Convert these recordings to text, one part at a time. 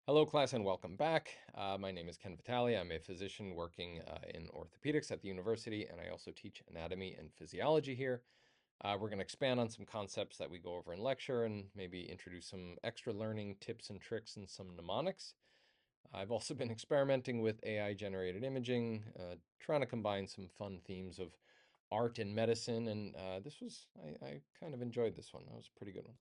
Hello, class, and welcome back. My name is Ken Vitale. I'm a physician working in orthopedics at the university, and I also teach anatomy and physiology here. We're going to expand on some concepts that we go over in lecture and maybe introduce some extra learning tips and tricks and some mnemonics. I've also been experimenting with AI-generated imaging, trying to combine some fun themes of art and medicine, and I kind of enjoyed this one. That was a pretty good one.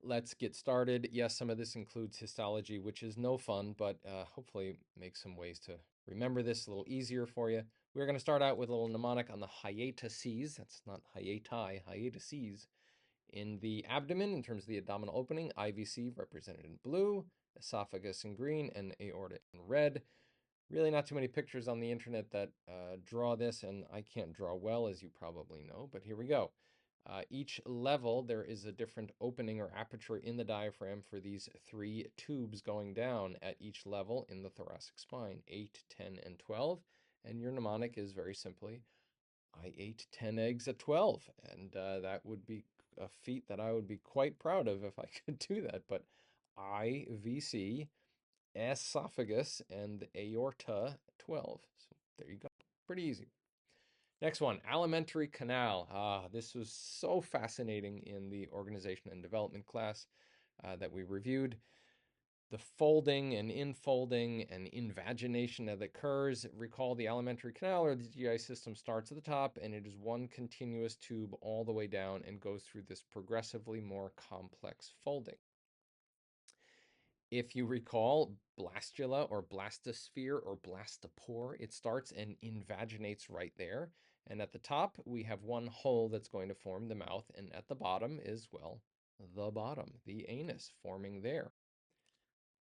Let's get started. Yes, some of this includes histology, which is no fun, but hopefully makes some ways to remember this a little easier for you. We're going to start out with a little mnemonic on the hiatuses. That's not hiati, hiatuses. In the abdomen, in terms of the abdominal opening, IVC represented in blue, esophagus in green, and aorta in red. Really not too many pictures on the internet that draw this, and I can't draw well, as you probably know, but here we go. Each level, there is a different opening or aperture in the diaphragm for these three tubes going down at each level in the thoracic spine, 8, 10, and 12. And your mnemonic is very simply, I ate 10 eggs at 12. And that would be a feat that I would be quite proud of if I could do that. But IVC, esophagus, and aorta 12. So there you go. Pretty easy. Next one, alimentary canal. This was so fascinating in the organization and development class that we reviewed. The folding and infolding and invagination that occurs. Recall the alimentary canal or the GI system starts at the top and it is one continuous tube all the way down and goes through this progressively more complex folding. If you recall, blastula or blastosphere or blastopore, it starts and invaginates right there. And at the top, we have one hole that's going to form the mouth. And at the bottom is, well, the bottom, the anus forming there.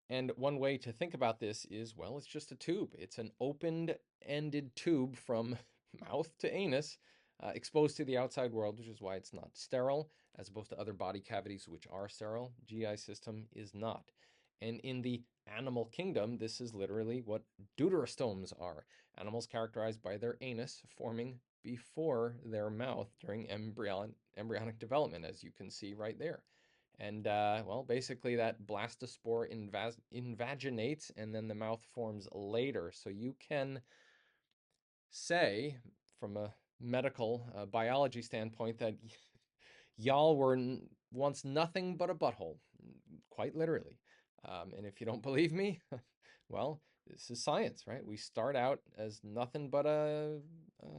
And one way to think about this is, well, it's just a tube. It's an open-ended tube from mouth to anus, exposed to the outside world, which is why it's not sterile, as opposed to other body cavities which are sterile. GI system is not. And in the animal kingdom, this is literally what deuterostomes are. Animals characterized by their anus forming before their mouth during embryonic development, as you can see right there. And well, basically that blastospore invaginates and then the mouth forms later. So you can say, from a medical biology standpoint, that y'all were once nothing but a butthole, quite literally. And if you don't believe me, well, this is science, right? We start out as nothing but a,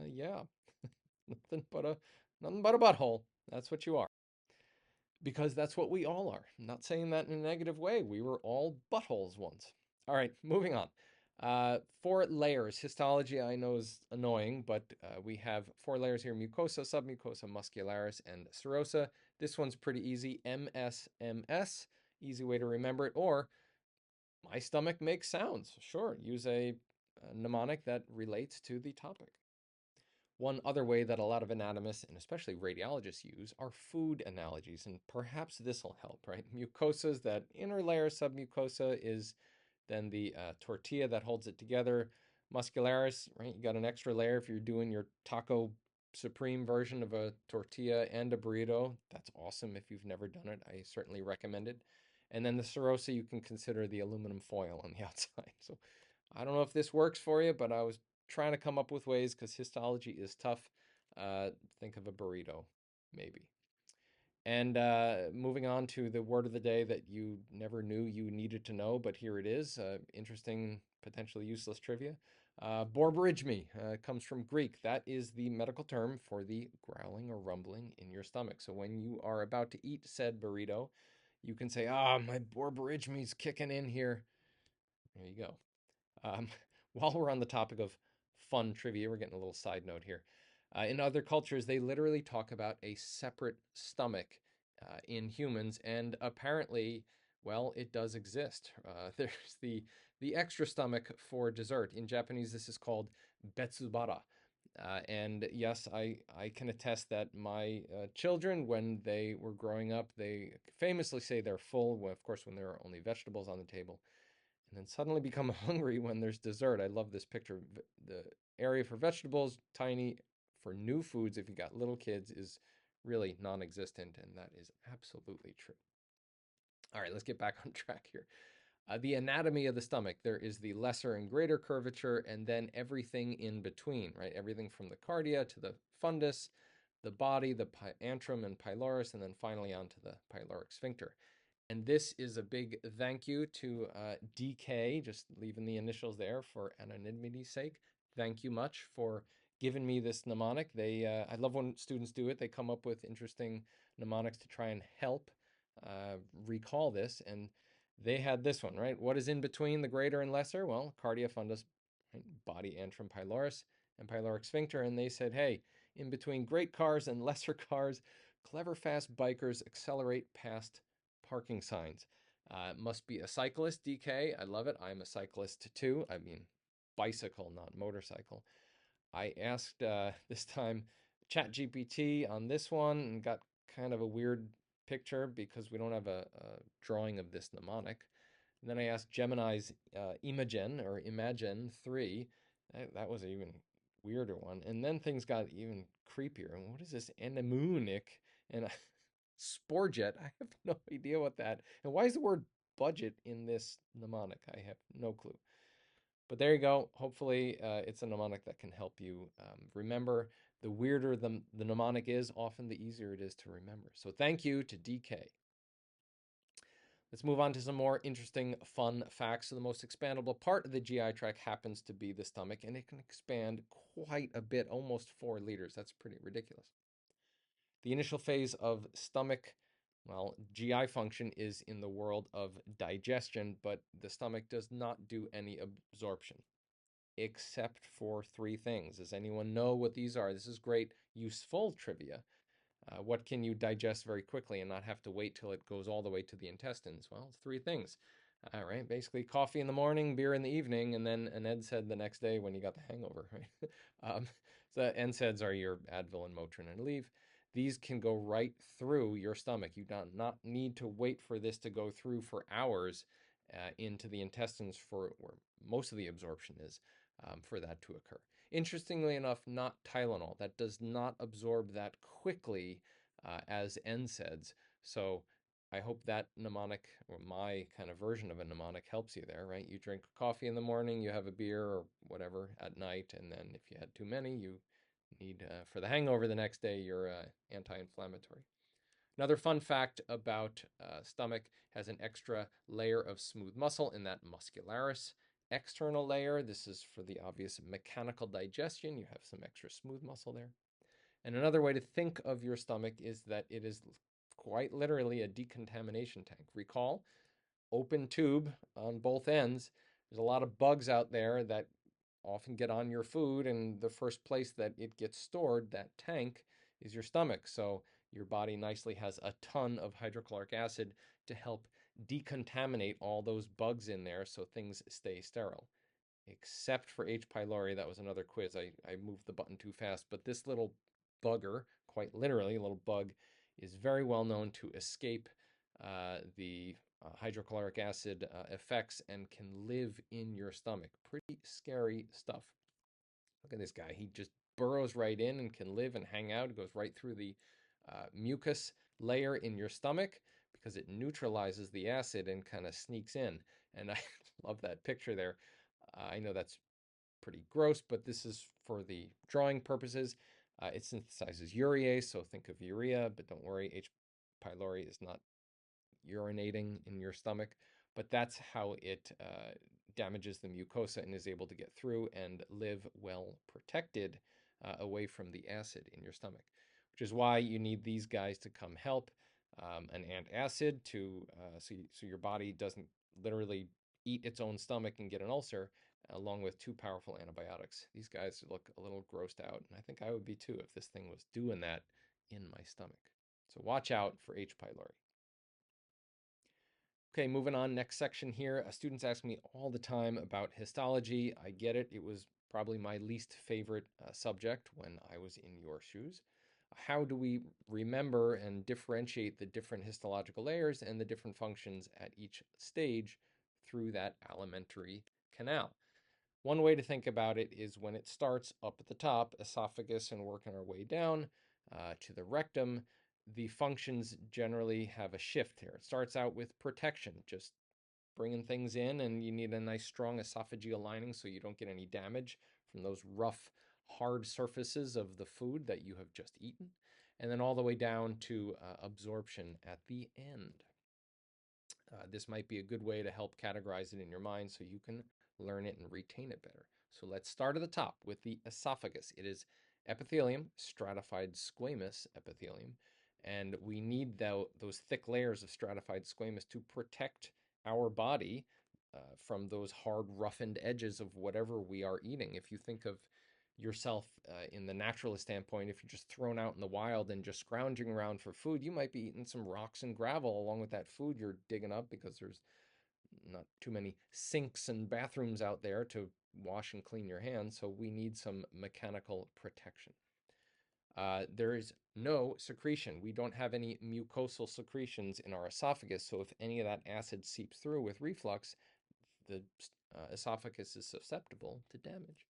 yeah, nothing but a butthole. That's what you are. Because that's what we all are. I'm not saying that in a negative way. We were all buttholes once. All right, moving on. 4 layers. Histology I know is annoying, but we have 4 layers here: mucosa, submucosa, muscularis, and serosa. This one's pretty easy. MSMS, easy way to remember it. Or my stomach makes sounds. Sure, use a mnemonic that relates to the topic. One other way that a lot of anatomists and especially radiologists use are food analogies, and perhaps this will help, right? Mucosas, that inner layer, submucosa, is then the tortilla that holds it together. Muscularis, right? You got an extra layer if you're doing your taco supreme version of a tortilla and a burrito. That's awesome if you've never done it. I certainly recommend it. And then the serosa, you can consider the aluminum foil on the outside. So I don't know if this works for you, but I was trying to come up with ways because histology is tough. Think of a burrito, maybe. And moving on to the word of the day that you never knew you needed to know, but here it is. Interesting, potentially useless trivia. Borborygmi comes from Greek. That is the medical term for the growling or rumbling in your stomach. So when you are about to eat said burrito, you can say, "Ah, my borborygmi's kicking in here." There you go. Um, while we're on the topic of fun trivia, we're getting a little side note here. In other cultures, they literally talk about a separate stomach in humans, and apparently, well, it does exist. There's the extra stomach for dessert. In Japanese, this is called betsubara. And yes, I can attest that my children, when they were growing up, they famously say they're full, of course, when there are only vegetables on the table, and then suddenly become hungry when there's dessert. I love this picture. The area for vegetables, tiny. For new foods, if you got little kids, is really non-existent, and that is absolutely true. All right, let's get back on track here. The anatomy of the stomach, there is the lesser and greater curvature, and then everything in between, right? Everything from the cardia to the fundus, the body, the antrum and pylorus, and then finally onto the pyloric sphincter. And this is a big thank you to DK, just leaving the initials there for anonymity's sake. Thank you much for giving me this mnemonic. I love when students do it. They come up with interesting mnemonics to try and help recall this. And they had this one, right? What is in between the greater and lesser? Well, cardia fundus, right? Body, antrum, pylorus, and pyloric sphincter. And they said, hey, in between great cars and lesser cars, clever fast bikers accelerate past parking signs. Must be a cyclist, DK. I love it. I'm a cyclist too. I mean, bicycle, not motorcycle. I asked this time ChatGPT on this one and got kind of a weird picture because we don't have a drawing of this mnemonic. And then I asked Gemini's Imagen or Imagen 3. That was an even weirder one. And then things got even creepier. And what is this Mnemonic? And Sporjet. I have no idea what that. And why is the word budget in this mnemonic? I have no clue. But there you go. Hopefully, it's a mnemonic that can help you remember. The weirder the mnemonic is, often the easier it is to remember. So thank you to DK. Let's move on to some more interesting, fun facts. So the most expandable part of the GI tract happens to be the stomach, and it can expand quite a bit, almost 4 liters. That's pretty ridiculous. The initial phase of stomach, well, GI function is in the world of digestion, but the stomach does not do any absorption except for 3 things. Does anyone know what these are? This is great, useful trivia. What can you digest very quickly and not have to wait till it goes all the way to the intestines? Well, 3 things. All right, basically coffee in the morning, beer in the evening, and then an NSAID the next day when you got the hangover, right? So NSAIDs are your Advil and Motrin and Aleve. These can go right through your stomach. You do not need to wait for this to go through for hours into the intestines for where most of the absorption is for that to occur. Interestingly enough, not Tylenol. That does not absorb that quickly as NSAIDs. So I hope that mnemonic, or my kind of version of a mnemonic, helps you there, right? You drink coffee in the morning, you have a beer or whatever at night, and then if you had too many, you need, for the hangover the next day, you're anti-inflammatory. Another fun fact about stomach has an extra layer of smooth muscle in that muscularis external layer. This is for the obvious mechanical digestion. You have some extra smooth muscle there. And another way to think of your stomach is that it is quite literally a decontamination tank. Recall, open tube on both ends. There's a lot of bugs out there that often get on your food, and the first place that it gets stored, that tank, is your stomach. So your body nicely has a ton of hydrochloric acid to help decontaminate all those bugs in there so things stay sterile. Except for H. pylori, that was another quiz. I moved the button too fast, but this little bugger, quite literally, a little bug, is very well known to escape the hydrochloric acid effects and can live in your stomach. Pretty scary stuff. Look at this guy. He just burrows right in and can live and hang out. It goes right through the mucus layer in your stomach because it neutralizes the acid and kind of sneaks in. And I love that picture there. I know that's pretty gross, but this is for the drawing purposes. It synthesizes urease, so think of urea, but don't worry, H. pylori is not urinating in your stomach, but that's how it damages the mucosa and is able to get through and live well protected away from the acid in your stomach, which is why you need these guys to come help. An antacid to so your body doesn't literally eat its own stomach and get an ulcer, along with 2 powerful antibiotics. These guys look a little grossed out, and I think I would be too if this thing was doing that in my stomach. So watch out for H. pylori. Okay, moving on, next section here. Students ask me all the time about histology. I get it. It was probably my least favorite subject when I was in your shoes. How do we remember and differentiate the different histological layers and the different functions at each stage through that alimentary canal? One way to think about it is when it starts up at the top, esophagus, and working our way down to the rectum, the functions generally have a shift here. It starts out with protection, just bringing things in, and you need a nice strong esophageal lining so you don't get any damage from those rough, hard surfaces of the food that you have just eaten. And then all the way down to absorption at the end. This might be a good way to help categorize it in your mind so you can learn it and retain it better. So let's start at the top with the esophagus. It is epithelium, stratified squamous epithelium, and we need those thick layers of stratified squamous to protect our body from those hard, roughened edges of whatever we are eating. If you think of yourself in the naturalist standpoint, if you're just thrown out in the wild and just scrounging around for food, you might be eating some rocks and gravel along with that food you're digging up because there's not too many sinks and bathrooms out there to wash and clean your hands. So we need some mechanical protection. There is no secretion. We don't have any mucosal secretions in our esophagus. So if any of that acid seeps through with reflux, the esophagus is susceptible to damage.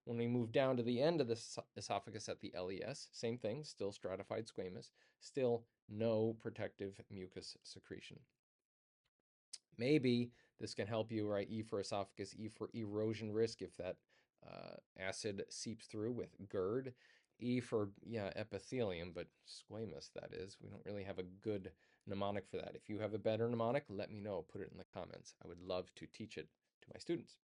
When we move down to the end of the esophagus at the LES, same thing, still stratified squamous, still no protective mucus secretion. Maybe this can help you, right? E for esophagus, E for erosion risk if that acid seeps through with GERD. E for, yeah, epithelium, but squamous, that is. We don't really have a good mnemonic for that. If you have a better mnemonic, let me know. Put it in the comments. I would love to teach it to my students.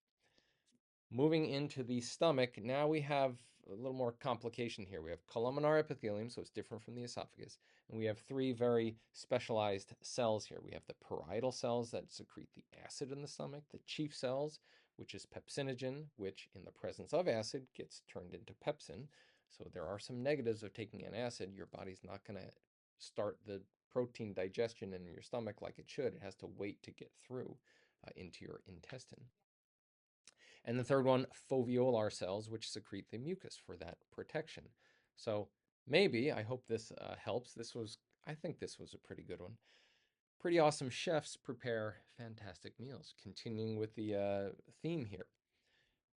Moving into the stomach, now we have a little more complication here. We have columnar epithelium, so it's different from the esophagus, and we have three very specialized cells here. We have the parietal cells that secrete the acid in the stomach, the chief cells, which is pepsinogen, which in the presence of acid gets turned into pepsin. So there are some negatives of taking an acid. Your body's not going to start the protein digestion in your stomach like it should. It has to wait to get through into your intestine. And the third one, foveolar cells, which secrete the mucus for that protection. So maybe, I hope this helps. I think this was a pretty good one. Pretty awesome chefs prepare fantastic meals. Continuing with the theme here.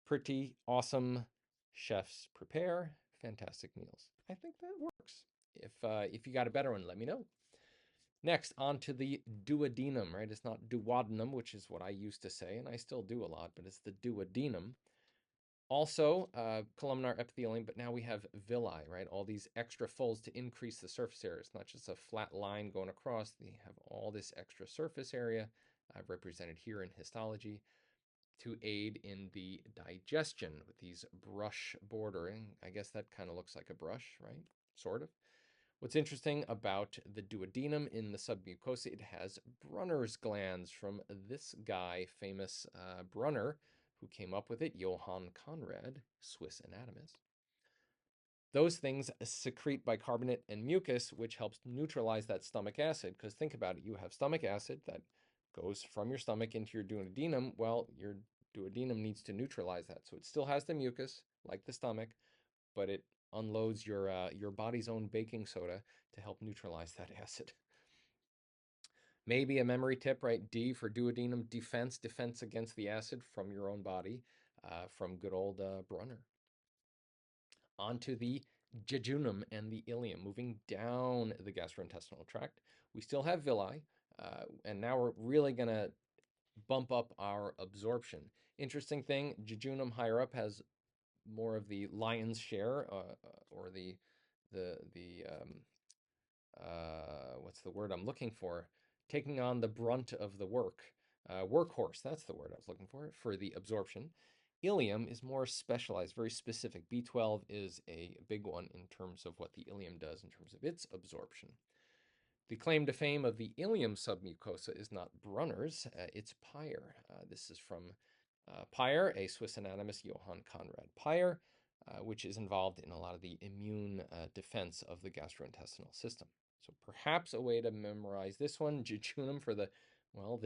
Pretty awesome chefs prepare fantastic meals. I think that works. If you got a better one, let me know. Next, on to the duodenum, right? It's not duodenum, which is what I used to say, and I still do a lot, but it's the duodenum. Also, columnar epithelium, but now we have villi, right? All these extra folds to increase the surface area. It's not just a flat line going across. They have all this extra surface area represented here in histology to aid in the digestion with these brush bordering. I guess that kind of looks like a brush, right? Sort of. What's interesting about the duodenum in the submucosa, it has Brunner's glands from this guy, famous Brunner, who came up with it, Johann Conrad, Swiss anatomist. Those things secrete bicarbonate and mucus, which helps neutralize that stomach acid. Because think about it, you have stomach acid that goes from your stomach into your duodenum. Well, your duodenum needs to neutralize that. So it still has the mucus, like the stomach, but it unloads your body's own baking soda to help neutralize that acid. Maybe a memory tip, right? D for duodenum, defense against the acid from your own body, from good old Brunner. Onto the jejunum and the ileum, moving down the gastrointestinal tract. We still have villi, and now we're really going to bump up our absorption. Interesting thing, jejunum higher up has more of the lion's share, or what's the word I'm looking for? Taking on the brunt of the work. Workhorse, that's the word I was looking for the absorption. Ileum is more specialized, very specific. B12 is a big one in terms of what the ileum does in terms of its absorption. The claim to fame of the ileum submucosa is not Brunner's, it's Peyer. This is from Peyer, a Swiss anatomist, Johann Conrad Peyer, which is involved in a lot of the immune defense of the gastrointestinal system. So perhaps a way to memorize this one, jejunum for the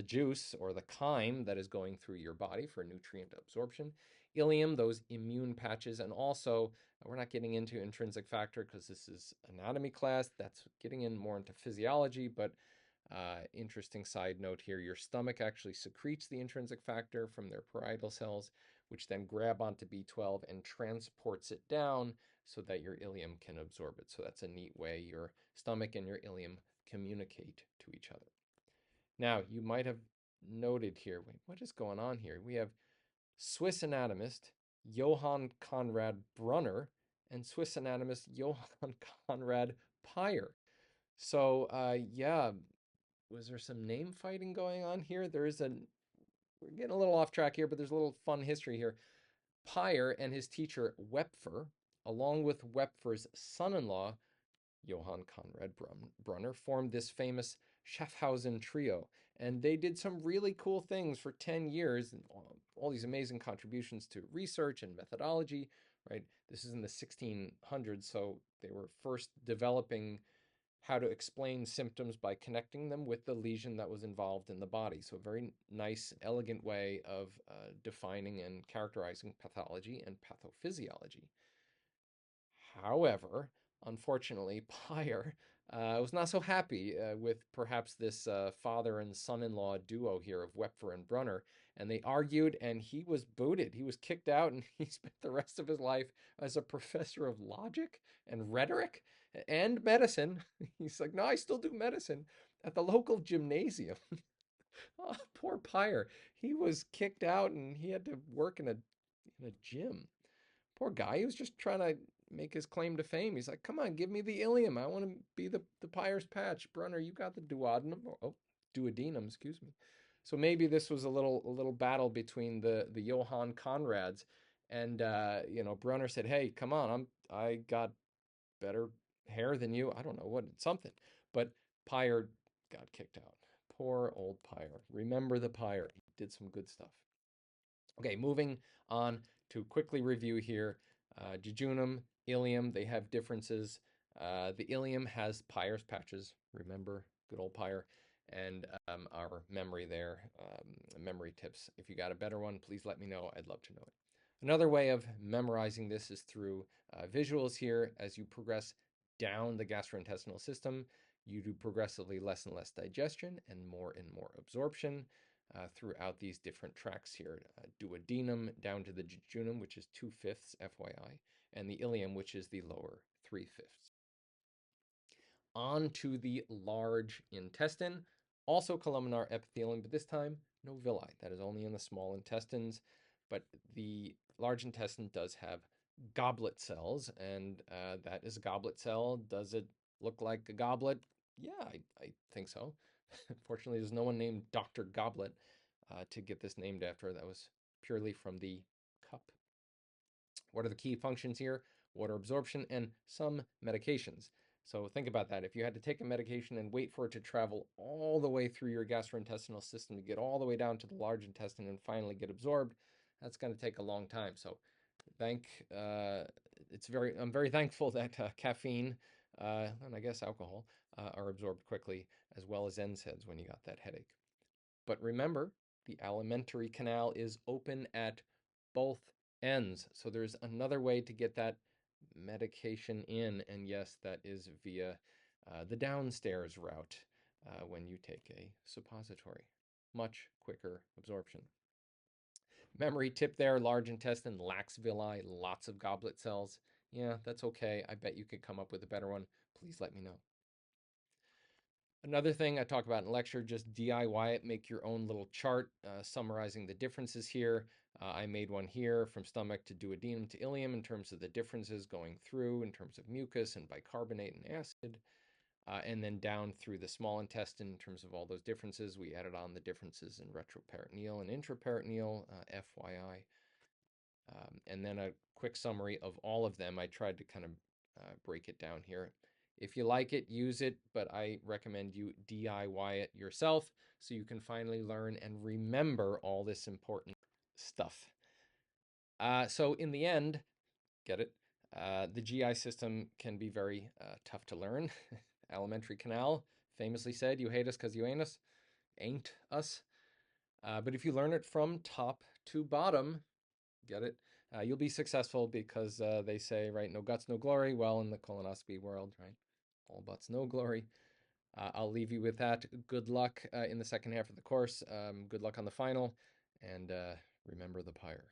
juice or the chyme that is going through your body for nutrient absorption. Ileum, those immune patches, and also we're not getting into intrinsic factor because this is anatomy class. That's getting in more into physiology, but interesting side note here, your stomach actually secretes the intrinsic factor from their parietal cells, which then grab onto B12 and transports it down so that your ileum can absorb it. So that's a neat way your stomach and your ileum communicate to each other. Now, you might have noted here. Wait, what is going on here? We have Swiss anatomist Johann Conrad Brunner and Swiss anatomist Johann Conrad Peyer. So, yeah, was there some name fighting going on here? We're getting a little off track here, but there's a little fun history here. Peyer and his teacher Wepfer, along with Wepfer's son-in-law Johann Conrad Brunner, formed this famous Schaffhausen trio. And they did some really cool things for 10 years, and all these amazing contributions to research and methodology, right? This is in the 1600s, so they were first developing how to explain symptoms by connecting them with the lesion that was involved in the body. So, a very nice, elegant way of defining and characterizing pathology and pathophysiology. However, unfortunately, Peyer was not so happy with perhaps this father and son in law duo here of Wepfer and Brunner, and they argued, and he was booted. He was kicked out, and he spent the rest of his life as a professor of logic and rhetoric and medicine. He's like, no, I still do medicine at the local gymnasium. Oh, poor Peyer. He was kicked out, and he had to work in a gym. Poor guy. He was just trying to make his claim to fame. He's like, come on, give me the ilium. I want to be the Peyer's patch. Brunner, you got the duodenum. Oh, duodenum, excuse me. So maybe this was a little battle between the Johann Conrads, and Brunner said, hey, come on, I got better hair than you. I don't know what something, but Peyer got kicked out. Poor old Peyer. Remember the Peyer. He did some good stuff. Okay, moving on to quickly review here. Jejunum, ilium, they have differences. The ilium has Peyer's patches. Remember, good old Peyer. And our memory there, memory tips. If you got a better one, please let me know. I'd love to know it. Another way of memorizing this is through visuals here. As you progress down the gastrointestinal system, you do progressively less and less digestion and more absorption throughout these different tracts here. Duodenum down to the jejunum, which is 2/5, FYI, and the ilium, which is the lower 3/5. On to the large intestine, also columnar epithelium, but this time no villi. That is only in the small intestines, but the large intestine does have goblet cells, and that is a goblet cell. Does it look like a goblet? Yeah, I think so. Fortunately, there's no one named Dr. Goblet to get this named after. That was purely from the cup. What are the key functions here? Water absorption and some medications. So think about that. If you had to take a medication and wait for it to travel all the way through your gastrointestinal system to get all the way down to the large intestine and finally get absorbed, that's going to take a long time. So thank I'm very thankful that caffeine and I guess alcohol are absorbed quickly, as well as NSAIDs when you got that headache. But remember, the alimentary canal is open at both ends. So there's another way to get that medication in. And yes, that is via the downstairs route when you take a suppository. Much quicker absorption. Memory tip there, large intestine lacks villi, lots of goblet cells. Yeah, that's okay. I bet you could come up with a better one. Please let me know. Another thing I talk about in lecture, just DIY it, make your own little chart summarizing the differences here. I made one here from stomach to duodenum to ileum in terms of the differences going through in terms of mucus and bicarbonate and acid. And then down through the small intestine in terms of all those differences. We added on the differences in retroperitoneal and intraperitoneal, FYI. And then a quick summary of all of them. I tried to kind of break it down here. If you like it, use it, but I recommend you DIY it yourself so you can finally learn and remember all this important stuff. So in the end, get it? The GI system can be very tough to learn. Alimentary Canal famously said, you hate us because you ain't us. But if you learn it from top to bottom, get it? You'll be successful because they say, right, no guts, no glory. Well, in the colonoscopy world, right? All butts, no glory. I'll leave you with that. Good luck in the second half of the course. Good luck on the final. And remember the Peyer.